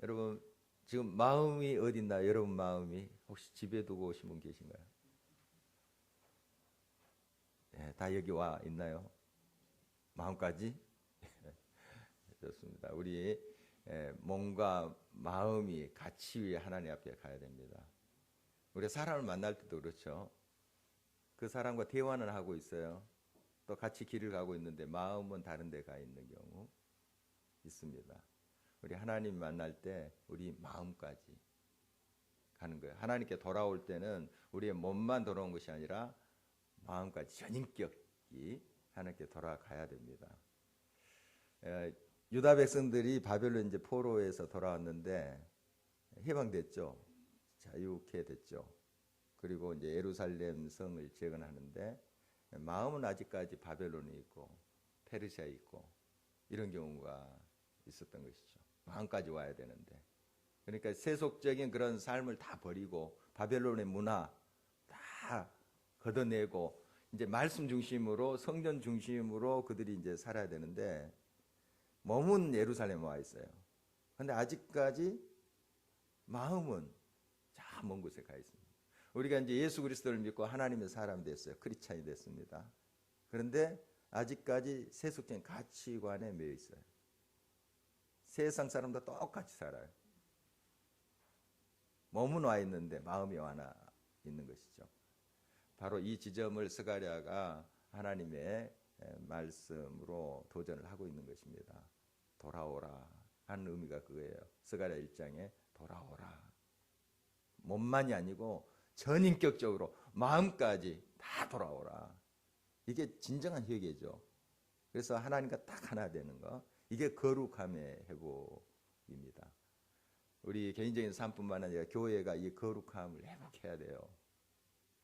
여러분 지금 마음이 어디 있나요? 여러분 마음이 혹시 집에 두고 오신 분 계신가요? 네, 다 여기 와 있나요? 마음까지? 좋습니다. 우리 몸과 마음이 같이 하나님 앞에 가야 됩니다. 우리 사람을 만날 때도 그렇죠. 그 사람과 대화는 하고 있어요. 또 같이 길을 가고 있는데 마음은 다른 데 가 있는 경우 있습니다. 우리 하나님 만날 때 우리 마음까지 가는 거예요. 하나님께 돌아올 때는 우리의 몸만 돌아온 것이 아니라 마음까지 전인격이 하나님께 돌아가야 됩니다. 유다 백성들이 바벨론 이제 포로에서 돌아왔는데 해방됐죠. 자유케 됐죠. 그리고 이제 예루살렘 성을 재건하는데 마음은 아직까지 바벨론에 있고 페르시아에 있고 이런 경우가 있었던 것이죠. 마음까지 와야 되는데 그러니까 세속적인 그런 삶을 다 버리고 바벨론의 문화 다 걷어내고 이제 말씀 중심으로 성전 중심으로 그들이 이제 살아야 되는데 몸은 예루살렘에 와 있어요. 그런데 아직까지 마음은 저 먼 곳에 가 있습니다. 우리가 이제 예수 그리스도를 믿고 하나님의 사람이 됐어요. 크리스찬이 됐습니다. 그런데 아직까지 세속적인 가치관에 매여 있어요. 세상 사람도 똑같이 살아요. 몸은 와 있는데 마음이 와 있는 것이죠. 바로 이 지점을 스가랴가 하나님의 말씀으로 도전을 하고 있는 것입니다. 돌아오라 하는 의미가 그거예요. 스가랴 1장에 돌아오라. 몸만이 아니고 전인격적으로 마음까지 다 돌아오라. 이게 진정한 회개죠. 그래서 하나님과 딱 하나 되는 거. 이게 거룩함의 회복입니다. 우리 개인적인 삶뿐만 아니라 교회가 이 거룩함을 회복해야 돼요.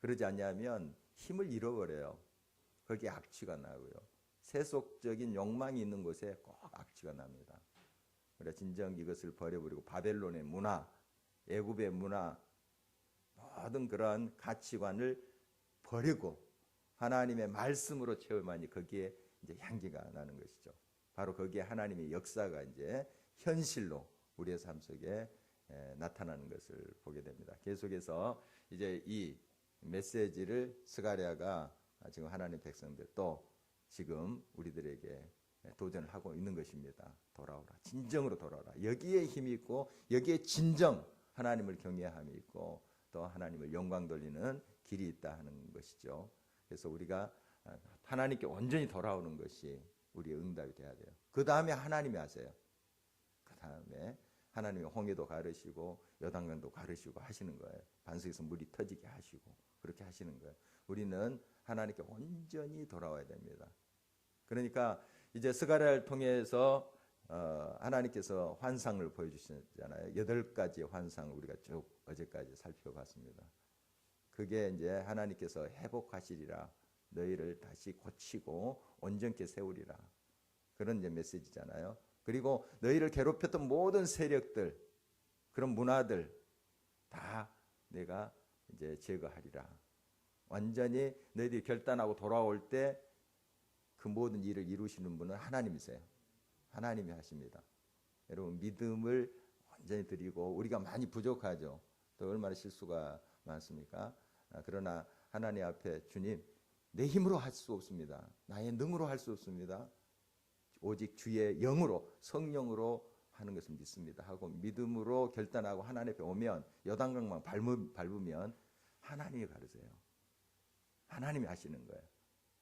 그러지 않냐면 힘을 잃어버려요. 거기에 악취가 나고요. 세속적인 욕망이 있는 곳에 꼭 악취가 납니다. 우리가 진정 이것을 버려버리고 바벨론의 문화, 애굽의 문화, 모든 그런 가치관을 버리고 하나님의 말씀으로 채워야만이 거기에 이제 향기가 나는 것이죠. 바로 거기에 하나님의 역사가 이제 현실로 우리의 삶 속에 나타나는 것을 보게 됩니다. 계속해서 이제 이 메시지를 스가랴가 지금 하나님 백성들 또 지금 우리들에게 도전을 하고 있는 것입니다. 돌아오라. 진정으로 돌아오라. 여기에 힘이 있고 여기에 진정 하나님을 경외함이 있고 또 하나님을 영광 돌리는 길이 있다 하는 것이죠. 그래서 우리가 하나님께 온전히 돌아오는 것이 우리의 응답이 돼야 돼요. 그 다음에 하나님이 하세요. 그 다음에 하나님이 홍해도 가르시고 요단강도 가르시고 하시는 거예요. 반석에서 물이 터지게 하시고 그렇게 하시는 거예요. 우리는 하나님께 온전히 돌아와야 됩니다. 그러니까 이제 스가랴를 통해서 하나님께서 환상을 보여주시잖아요. 8가지 환상을 우리가 쭉 어제까지 살펴봤습니다. 그게 이제 하나님께서 회복하시리라. 너희를 다시 고치고 온전케 세우리라. 그런 이제 메시지잖아요. 그리고 너희를 괴롭혔던 모든 세력들, 그런 문화들 다 내가 이제 제거하리라. 완전히 너희들이 결단하고 돌아올 때 그 모든 일을 이루시는 분은 하나님이세요. 하나님이 하십니다. 여러분 믿음을 완전히 드리고 우리가 많이 부족하죠. 또 얼마나 실수가 많습니까? 그러나 하나님 앞에 주님 내 힘으로 할 수 없습니다. 나의 능으로 할 수 없습니다. 오직 주의 영으로 성령으로 하는 것을 믿습니다 하고 믿음으로 결단하고 하나님 앞에 오면 요단강만 밟으면 하나님이 가르세요. 하나님이 하시는 거예요.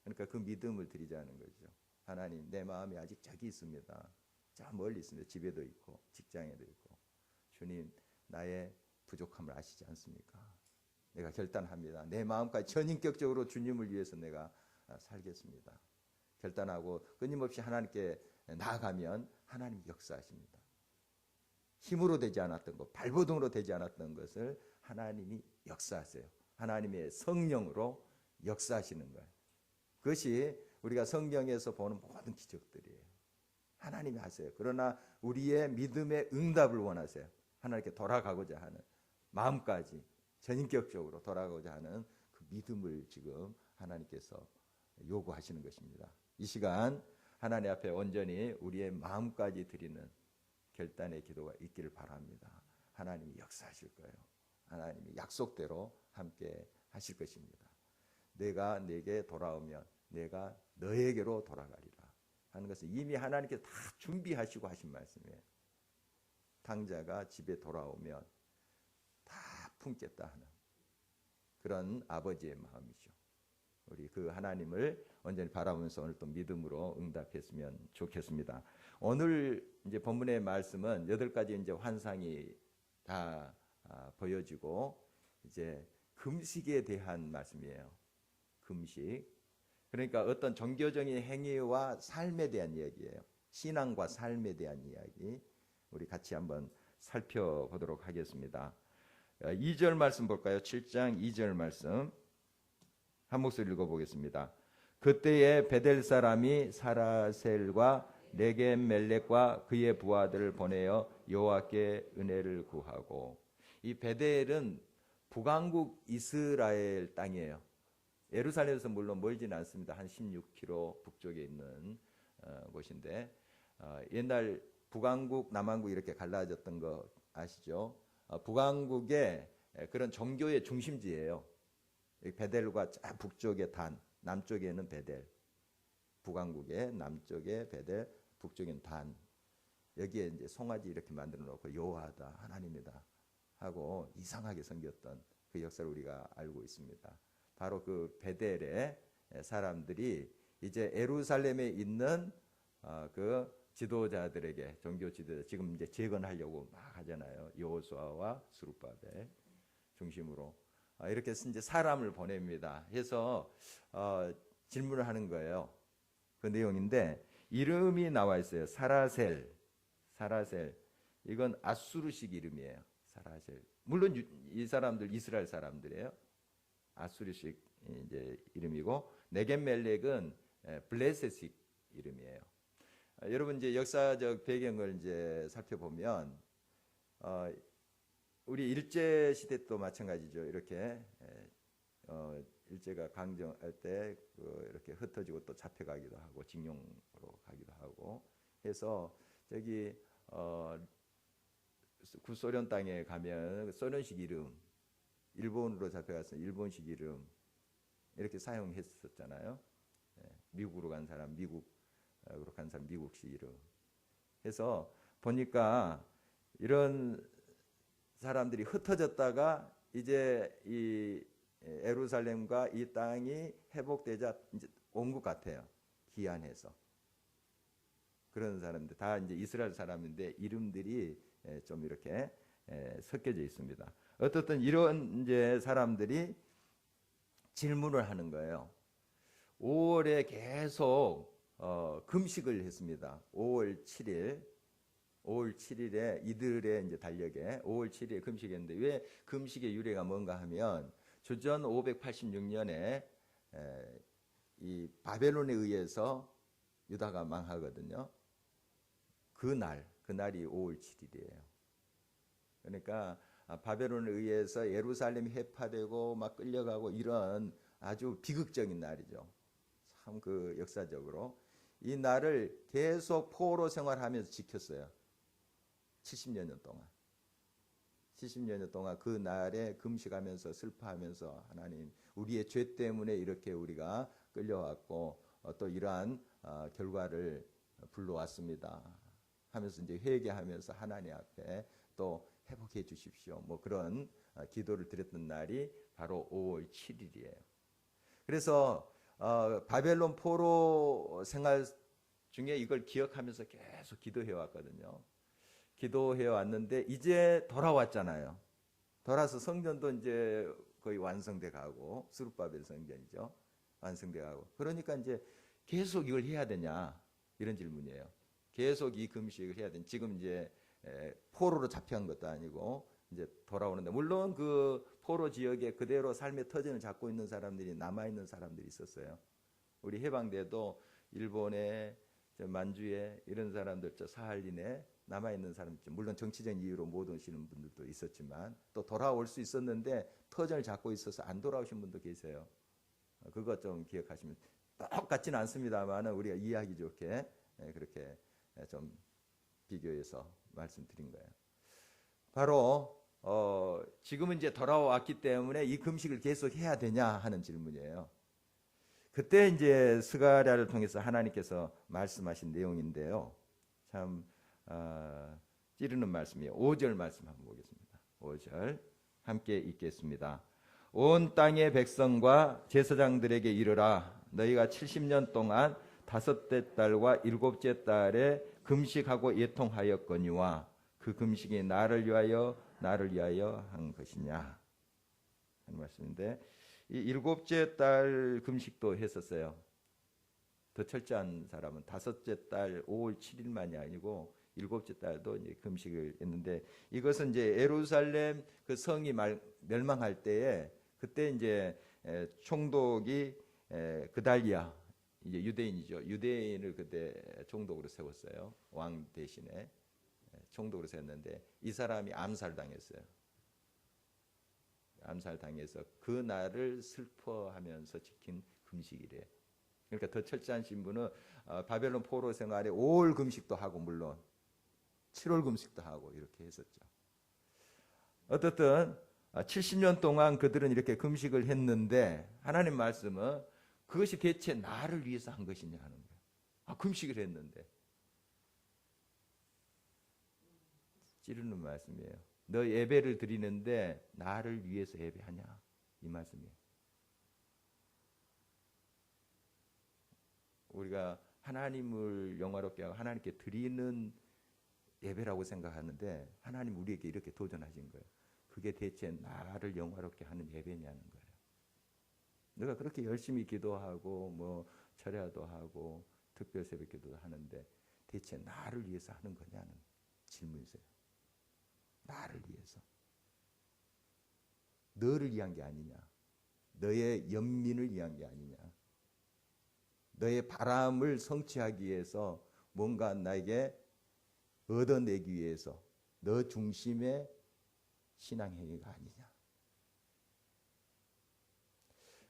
그러니까 그 믿음을 드리자는 거죠. 하나님 내 마음이 아직 저기 있습니다. 저 멀리 있습니다. 집에도 있고 직장에도 있고 주님 나의 부족함을 아시지 않습니까? 내가 결단합니다. 내 마음까지 전인격적으로 주님을 위해서 내가 살겠습니다. 결단하고 끊임없이 하나님께 나아가면 하나님이 역사하십니다. 힘으로 되지 않았던 것, 발버둥으로 되지 않았던 것을 하나님이 역사하세요. 하나님의 성령으로 역사하시는 거예요. 그것이 우리가 성경에서 보는 모든 기적들이에요. 하나님이 하세요. 그러나 우리의 믿음의 응답을 원하세요. 하나님께 돌아가고자 하는 마음까지 전인격적으로 돌아가고자 하는 그 믿음을 지금 하나님께서 요구하시는 것입니다. 이 시간 하나님 앞에 온전히 우리의 마음까지 드리는 결단의 기도가 있기를 바랍니다. 하나님이 역사하실 거예요. 하나님이 약속대로 함께 하실 것입니다. 내가 내게 돌아오면 내가 너에게로 돌아가리라 하는 것은 이미 하나님께서 다 준비하시고 하신 말씀이에요. 탕자가 집에 돌아오면 다 품겠다 하는 그런 아버지의 마음이죠. 우리 그 하나님을 온전히 바라보면서 오늘 또 믿음으로 응답했으면 좋겠습니다. 오늘 이제 본문의 말씀은 8가지 이제 환상이 다 보여지고 이제 금식에 대한 말씀이에요. 금식. 그러니까 어떤 종교적인 행위와 삶에 대한 이야기예요. 신앙과 삶에 대한 이야기. 우리 같이 한번 살펴보도록 하겠습니다. 2절 말씀 볼까요? 7장 2절 말씀. 한 목소리 읽어보겠습니다. 그때에 베델 사람이 사라셀과 네겜멜렉과 그의 부하들을 보내어 여호와께 은혜를 구하고, 이 베델은 북왕국 이스라엘 땅이에요. 예루살렘에서 물론 멀지는 않습니다. 한 16km 북쪽에 있는 곳인데 옛날 북왕국 남왕국 이렇게 갈라졌던 거 아시죠? 북왕국의 그런 종교의 중심지예요. 베델과 북쪽에 단, 남쪽에는 베델, 북왕국의 남쪽에 베델, 북쪽엔 단. 여기에 이제 송아지 이렇게 만들어 놓고 여호와다, 하나님이다 하고 이상하게 생겼던 그 역사를 우리가 알고 있습니다. 바로 그 베델의 사람들이 이제 예루살렘에 있는 그 지도자들에게, 종교 지도자, 지금 이제 재건하려고 막 하잖아요. 여호수아와 스룹바벨 중심으로 이렇게 해서 이제 사람을 보냅니다. 해서 질문을 하는 거예요. 그 내용인데 이름이 나와 있어요. 사라셀. 이건 아수르식 이름이에요. 사라셀. 물론 이 사람들 이스라엘 사람들이에요. 아수르식 이제 이름이고, 네겜멜렉은 블레셋식 이름이에요. 여러분 이제 역사적 배경을 이제 살펴보면 우리 일제 시대 또 마찬가지죠. 이렇게 일제가 강점할 때 이렇게 흩어지고 또 잡혀가기도 하고 징용으로 가기도 하고 해서 저기 구소련 땅에 가면 소련식 이름, 일본으로 잡혀가서 일본식 이름 이렇게 사용했었잖아요. 미국으로 간 사람 미국으로 간 사람 미국식 이름 해서 보니까 이런 사람들이 흩어졌다가 이제 이 예루살렘과 이 땅이 회복되자 이제 온 것 같아요. 기한해서. 그런 사람들 다 이제 이스라엘 사람인데 이름들이 좀 이렇게 섞여져 있습니다. 어떻든 이런 이제 사람들이 질문을 하는 거예요. 5월에 계속 금식을 했습니다. 5월 7일에 이들의 이제 달력에 5월 7일에 금식했는데 왜 금식의 유래가 뭔가 하면 주전 586년에 이 바벨론에 의해서 유다가 망하거든요. 그날이 5월 7일이에요. 그러니까 바벨론에 의해서 예루살렘이 회파되고 막 끌려가고 이런 아주 비극적인 날이죠. 참 그 역사적으로 이 날을 계속 포로 생활하면서 지켰어요. 70여 년 동안 그 날에 금식하면서 슬퍼하면서 하나님 우리의 죄 때문에 이렇게 우리가 끌려왔고 또 이러한 결과를 불러왔습니다 하면서 이제 회개하면서 하나님 앞에 또 회복해 주십시오. 뭐 그런 기도를 드렸던 날이 바로 5월 7일이에요. 그래서 바벨론 포로 생활 중에 이걸 기억하면서 계속 기도해 왔거든요. 기도해 왔는데 이제 돌아왔잖아요. 돌아서 성전도 이제 거의 완성돼 가고 스룹바벨 성전이죠. 완성돼 가고. 그러니까 이제 계속 이걸 해야 되냐 이런 질문이에요. 계속 이 금식을 해야 되냐. 지금 이제 포로로 잡혀간 것도 아니고 이제 돌아오는데 물론 그 포로 지역에 그대로 삶의 터전을 잡고 있는 사람들이 남아 있는 사람들이 있었어요. 우리 해방돼도 일본에 만주에 이런 사람들 저 사할린에 남아 있는 사람 물론 정치적인 이유로 못 오시는 분들도 있었지만 또 돌아올 수 있었는데 터전을 잡고 있어서 안 돌아오신 분도 계세요. 그것 좀 기억하시면 똑같지는 않습니다만 우리가 이해하기 좋게 그렇게 좀 비교해서 말씀드린 거예요. 바로 지금은 이제 돌아왔기 때문에 이 금식을 계속 해야 되냐 하는 질문이에요. 그때 이제 스가랴를 통해서 하나님께서 말씀하신 내용인데요. 참 찌르는 말씀이에요. 5절 말씀 한번 보겠습니다. 5절 함께 읽겠습니다. 온 땅의 백성과 제사장들에게 이르라. 너희가 70년 동안 다섯째 달과 일곱째 달에 금식하고 예통하였거니와 그 금식이 나를 위하여 한 것이냐 하는 말씀인데, 이 일곱째 달 금식도 했었어요. 더 철저한 사람은 다섯째 달 5월 7일만이 아니고 일곱째 달도 이제 금식을 했는데, 이것은 이제 예루살렘 그 성이 멸망할 때에 그때 이제 총독이 그달리아, 이제 유대인이죠. 유대인을 그때 총독으로 세웠어요. 왕 대신에 총독으로 세웠는데 이 사람이 암살당했어요. 암살당해서 그 날을 슬퍼하면서 지킨 금식이래요. 그러니까 더 철저한 신부는 바벨론 포로 생활에 5월 금식도 하고 물론 7월 금식도 하고 이렇게 했었죠. 어떻든 70년 동안 그들은 이렇게 금식을 했는데 하나님 말씀은 그것이 대체 나를 위해서 한 것이냐 하는 거예요. 금식을 했는데. 찌르는 말씀이에요. 너 예배를 드리는데 나를 위해서 예배하냐 이 말씀이에요. 우리가 하나님을 영화롭게 하고 하나님께 드리는 예배라고 생각하는데 하나님 우리에게 이렇게 도전하신 거예요. 그게 대체 나를 영화롭게 하는 예배냐는 거예요. 내가 그렇게 열심히 기도하고 뭐 철야도 하고 특별 새벽 기도도 하는데 대체 나를 위해서 하는 거냐는 질문이세요. 나를 위해서. 너를 위한 게 아니냐. 너의 연민을 위한 게 아니냐. 너의 바람을 성취하기 위해서 뭔가 나에게 얻어내기 위해서 너 중심의 신앙행위가 아니냐.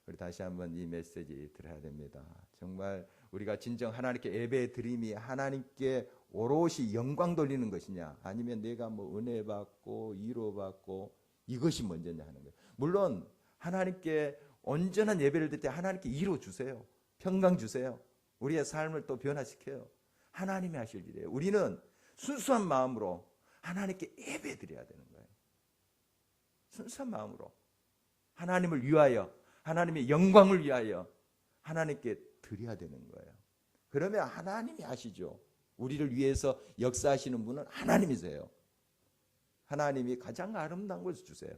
우리 다시 한번 이 메시지 들어야 됩니다. 정말 우리가 진정 하나님께 예배 드림이 하나님께 오롯이 영광 돌리는 것이냐, 아니면 내가 뭐 은혜 받고 위로 받고 이것이 먼저냐 하는 거예요. 물론 하나님께 온전한 예배를 드릴 때 하나님께 위로 주세요. 평강 주세요. 우리의 삶을 또 변화시켜요. 하나님이 하실 일이에요. 우리는 순수한 마음으로 하나님께 예배 드려야 되는 거예요. 순수한 마음으로 하나님을 위하여, 하나님의 영광을 위하여 하나님께 드려야 되는 거예요. 그러면 하나님이 하시죠. 우리를 위해서 역사하시는 분은 하나님이세요. 하나님이 가장 아름다운 것을 주세요.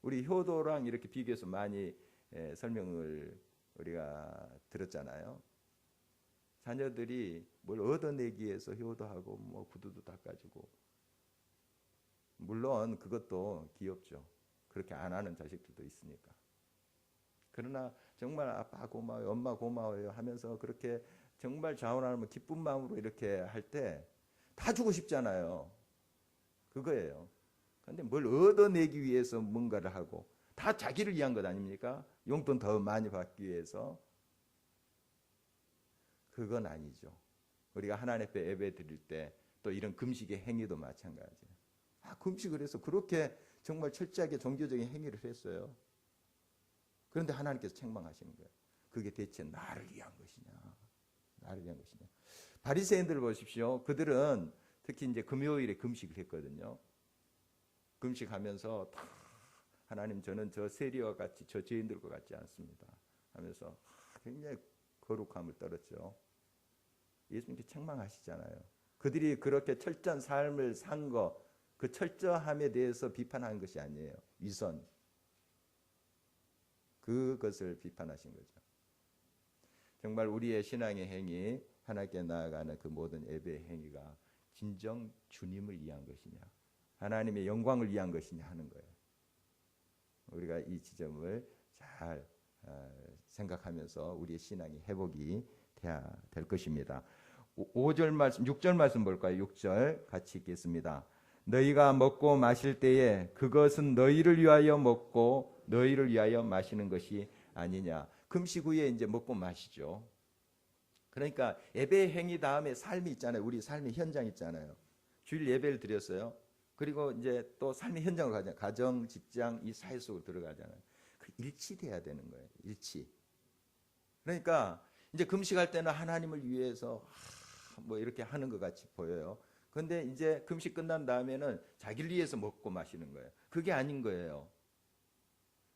우리 효도랑 이렇게 비교해서 많이 설명을 우리가 들었잖아요. 자녀들이 뭘 얻어내기 위해서 효도하고 뭐 구두도 닦아주고, 물론 그것도 귀엽죠. 그렇게 안 하는 자식들도 있으니까. 그러나 정말 아빠 고마워요, 엄마 고마워요 하면서 그렇게 정말 자원하면 기쁜 마음으로 이렇게 할 때 다 주고 싶잖아요. 그거예요. 그런데 뭘 얻어내기 위해서 뭔가를 하고, 다 자기를 위한 것 아닙니까? 용돈 더 많이 받기 위해서. 그건 아니죠. 우리가 하나님 앞에 예배 드릴 때 또 이런 금식의 행위도 마찬가지예요. 금식을 해서 그렇게 정말 철저하게 종교적인 행위를 했어요. 그런데 하나님께서 책망하시는 거예요. 그게 대체 나를 위한 것이냐, 나를 위한 것이냐. 바리새인들을 보십시오. 그들은 특히 이제 금요일에 금식을 했거든요. 금식하면서 하나님, 저는 저 세리와 같이, 저 죄인들과 같지 않습니다 하면서 굉장히 거룩함을 떨었죠. 예수님께 책망하시잖아요. 그들이 그렇게 철저한 삶을 산 거, 그 철저함에 대해서 비판한 것이 아니에요. 위선, 그것을 비판하신 거죠. 정말 우리의 신앙의 행위, 하나님께 나아가는 그 모든 예배의 행위가 진정 주님을 위한 것이냐, 하나님의 영광을 위한 것이냐 하는 거예요. 우리가 이 지점을 잘 생각하면서 우리의 신앙이 회복이 돼야 될 것입니다. 5절 말씀, 6절 말씀 볼까요? 6절 같이 읽겠습니다. 너희가 먹고 마실 때에 그것은 너희를 위하여 먹고 너희를 위하여 마시는 것이 아니냐. 금식 후에 이제 먹고 마시죠. 그러니까 예배 행위 다음에 삶이 있잖아요. 우리 삶의 현장 있잖아요. 주일 예배를 드렸어요. 그리고 이제 또 삶의 현장으로 가잖아요. 가정, 직장, 이 사회 속으로 들어가잖아요. 그 일치돼야 되는 거예요. 일치. 그러니까 이제 금식할 때는 하나님을 위해서 뭐 이렇게 하는 것 같이 보여요. 그런데 이제 금식 끝난 다음에는 자기를 위해서 먹고 마시는 거예요. 그게 아닌 거예요.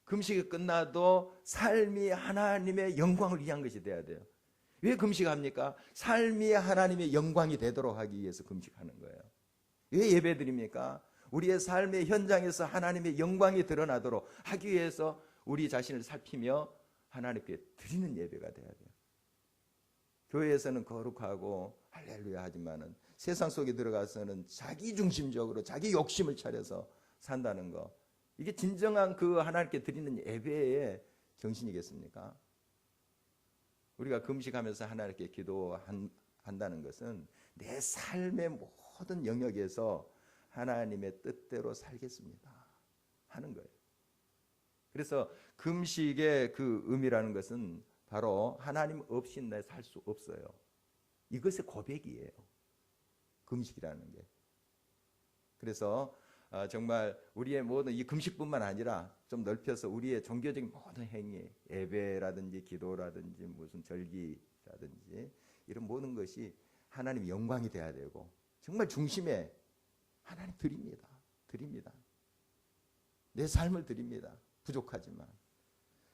금식이 끝나도 삶이 하나님의 영광을 위한 것이 돼야 돼요. 왜 금식합니까? 삶이 하나님의 영광이 되도록 하기 위해서 금식하는 거예요. 왜 예배드립니까? 우리의 삶의 현장에서 하나님의 영광이 드러나도록 하기 위해서 우리 자신을 살피며 하나님께 드리는 예배가 돼야 돼요. 교회에서는 거룩하고 할렐루야 하지만은 세상 속에 들어가서는 자기 중심적으로 자기 욕심을 차려서 산다는 거, 이게 진정한 그 하나님께 드리는 예배의 정신이겠습니까? 우리가 금식하면서 하나님께 기도한다는 것은 내 삶의 모든 영역에서 하나님의 뜻대로 살겠습니다 하는 거예요. 그래서 금식의 그 의미라는 것은 바로 하나님 없이 내 살 수 없어요. 이것의 고백이에요. 금식이라는 게. 그래서 정말 우리의 모든 이 금식뿐만 아니라 좀 넓혀서 우리의 종교적인 모든 행위, 예배라든지 기도라든지 무슨 절기라든지 이런 모든 것이 하나님 영광이 돼야 되고 정말 중심에 하나님 드립니다. 내 삶을 드립니다. 부족하지만.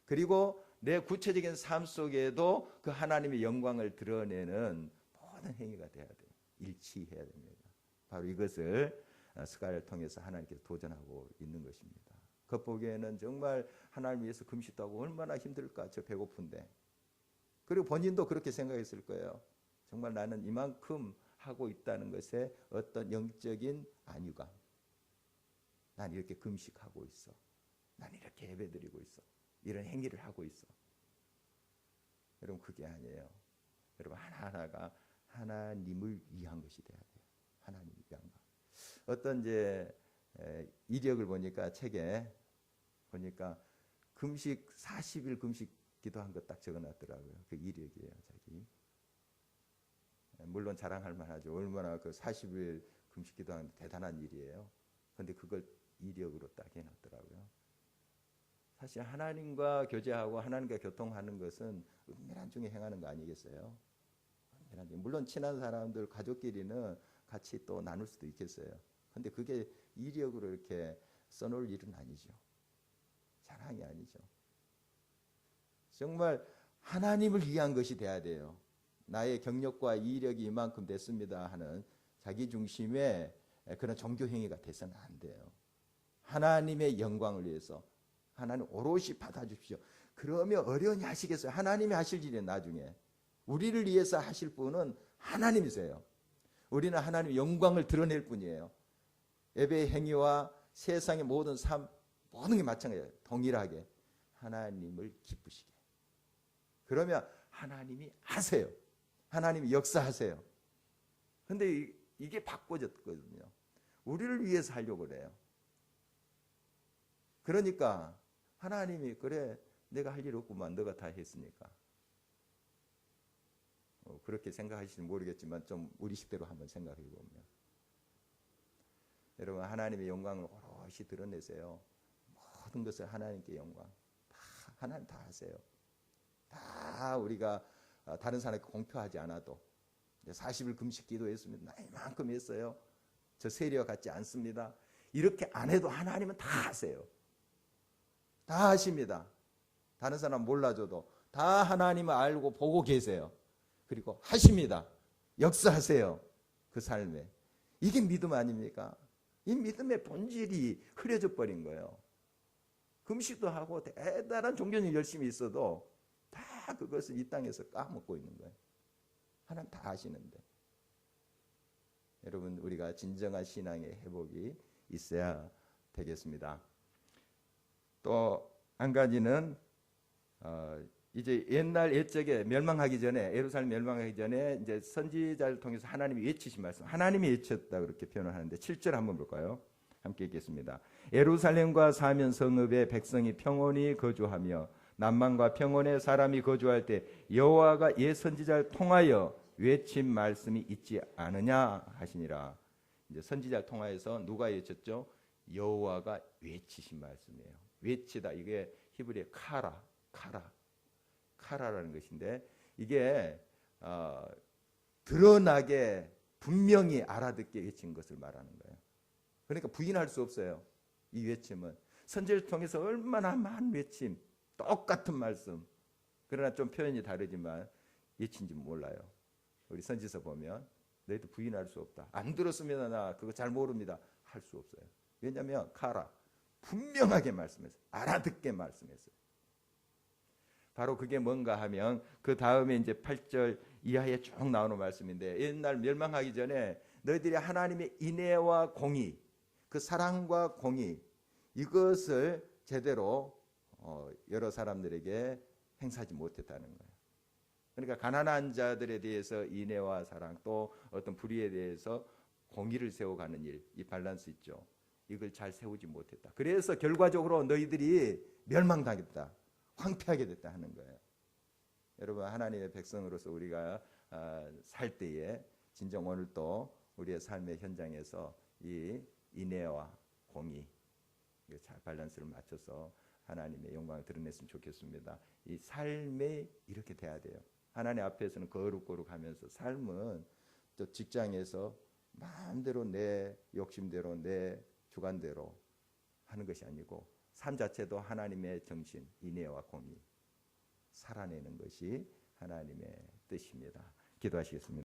그리고 내 구체적인 삶 속에도 그 하나님의 영광을 드러내는 모든 행위가 돼야 돼요. 일치해야 됩니다. 바로 이것을 스가랴를 통해서 하나님께서 도전하고 있는 것입니다. 겉보기에는 정말 하나님 위해서 금식도 하고 얼마나 힘들까, 저 배고픈데. 그리고 본인도 그렇게 생각했을 거예요. 정말 나는 이만큼 하고 있다는 것에 어떤 영적인 안위감. 난 이렇게 금식하고 있어. 난 이렇게 예배드리고 있어. 이런 행위를 하고 있어. 여러분 그게 아니에요. 여러분 하나하나가 하나님을 위한 것이 돼야 돼요. 하나님을 위한 것. 어떤 이제 이력을 보니까 책에 보니까 금식 40일 금식 기도한 거 딱 적어놨더라고요. 그 이력이에요, 자기. 물론 자랑할 만하죠. 얼마나 그 40일 금식 기도하는 대단한 일이에요. 그런데 그걸 이력으로 딱 해놨더라고요. 사실 하나님과 교제하고 하나님과 교통하는 것은 은밀한 중에 행하는 거 아니겠어요? 물론 친한 사람들, 가족끼리는 같이 또 나눌 수도 있겠어요. 그런데 그게 이력으로 이렇게 써놓을 일은 아니죠. 자랑이 아니죠. 정말 하나님을 위한 것이 돼야 돼요. 나의 경력과 이력이 이만큼 됐습니다 하는 자기 중심의 그런 종교 행위가 돼서는 안 돼요. 하나님의 영광을 위해서 하나님 오롯이 받아주십시오. 그러면 어려우니 하시겠어요? 하나님이 하실 일이에요. 나중에 우리를 위해서 하실 분은 하나님이세요. 우리는 하나님의 영광을 드러낼 뿐이에요. 예배의 행위와 세상의 모든 삶, 모든 게 마찬가지예요. 동일하게 하나님을 기쁘시게. 그러면 하나님이 하세요. 하나님이 역사하세요. 그런데 이게 바꿔졌거든요. 우리를 위해서 하려고 그래요. 그러니까 하나님이 그래 내가 할 일 없구만 너가 다 했으니까. 그렇게 생각하실지 모르겠지만 좀 우리식대로 한번 생각해 보면 여러분 하나님의 영광을 오롯이 드러내세요. 모든 것을 하나님께 영광 다 하나님 다 하세요. 다 우리가 다른 사람에게 공표하지 않아도 40일 금식 기도했습니다. 나 이만큼 했어요. 저 세리와 같지 않습니다. 이렇게 안 해도 하나님은 다 하세요. 다 하십니다. 다른 사람 몰라줘도 다 하나님을 알고 보고 계세요. 그리고 하십니다. 역사하세요. 그 삶에. 이게 믿음 아닙니까? 이 믿음의 본질이 흐려져 버린 거예요. 금식도 하고 대단한 종교는 열심히 있어도 다 그것을 이 땅에서 까먹고 있는 거예요. 하나님 다 아시는데. 여러분 우리가 진정한 신앙의 회복이 있어야 되겠습니다. 또 한 가지는 이제 옛날 옛적에 멸망하기 전에 예루살렘 멸망하기 전에 이제 선지자를 통해서 하나님이 외치신 말씀, 하나님이 외쳤다 그렇게 표현을 하는데 7절 한번 볼까요? 함께 읽겠습니다. 예루살렘과 사면 성읍에 백성이 평온히 거주하며 남방과 평원에 사람이 거주할 때 여호와가 옛 선지자를 통하여 외친 말씀이 있지 않으냐 하시니라. 이제 선지자를 통하여서 누가 외쳤죠? 여호와가 외치신 말씀이에요. 외치다, 이게 히브리의 카라라는 것인데, 이게 드러나게 분명히 알아듣게 외친 것을 말하는 거예요. 그러니까 부인할 수 없어요. 이 외침은 선지자를 통해서 얼마나 많은 외침, 똑같은 말씀, 그러나 좀 표현이 다르지만 외친지 몰라요. 우리 선지서 보면 너희도 부인할 수 없다. 안 들었으면 나 그거 잘 모릅니다. 할 수 없어요. 왜냐하면 분명하게 말씀했어요. 알아듣게 말씀했어요. 바로 그게 뭔가 하면 그 다음에 이제 8절 이하에 쭉 나오는 말씀인데, 옛날 멸망하기 전에 너희들이 하나님의 인애와 공의, 그 사랑과 공의, 이것을 제대로 여러 사람들에게 행사하지 못했다는 거예요. 그러니까 가난한 자들에 대해서 인애와 사랑, 또 어떤 불의에 대해서 공의를 세워가는 일, 이 밸런스 있죠. 이걸 잘 세우지 못했다. 그래서 결과적으로 너희들이 멸망당했다, 황폐하게 됐다 하는 거예요. 여러분, 하나님의 백성으로서 우리가 살 때에 진정 오늘 또 우리의 삶의 현장에서 이 인애와 공의, 잘 밸런스를 맞춰서 하나님의 영광을 드러냈으면 좋겠습니다. 이 삶에 이렇게 돼야 돼요. 하나님 앞에서는 거룩거룩하면서, 삶은 또 직장에서 마음대로 내 욕심대로 내 주관대로 하는 것이 아니고, 삶 자체도 하나님의 정신, 인애와 공의 살아내는 것이 하나님의 뜻입니다. 기도하시겠습니다.